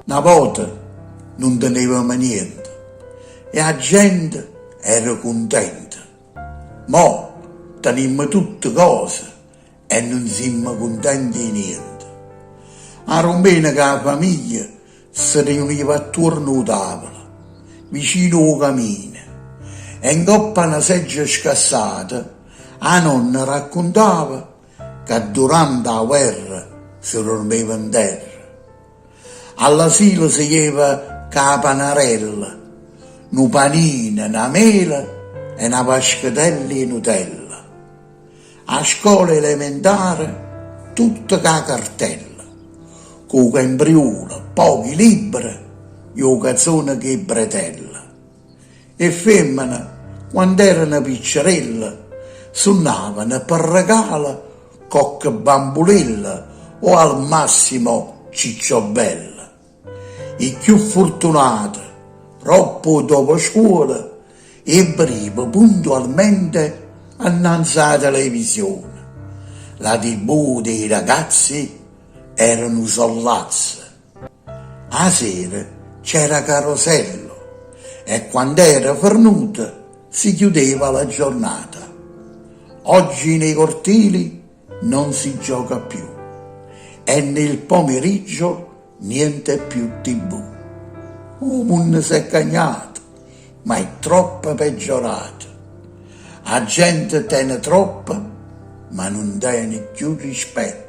Una volta non tenevamo niente e la gente era contenta. Mo teniamo tutte cose e non siamo contenti di niente. A domenica che la famiglia si riuniva attorno alla tavola, vicino al camino, e in coppa a una seggia scassata, la nonna raccontava che durante la guerra si dormiva in terra. All'asilo si chiedeva che la panarella, un panino, una mela e una paschetella di Nutella. A scuola elementare tutta la cartella, con cambriula, pochi libri e una canzone che bretella. E femmina, quando erano piccerella, suonavano per regalo cocche bambulella o al massimo cicciobella. I più fortunati, troppo dopo scuola, ebbero puntualmente annanzi alla televisione. La TV dei ragazzi erano sollazze. A sera c'era carosello e quando era fornuta si chiudeva la giornata. Oggi nei cortili non si gioca più e nel pomeriggio niente più TV. Il mondo si è cagnato, ma è troppo peggiorato. La gente tiene troppo, ma non tiene più rispetto.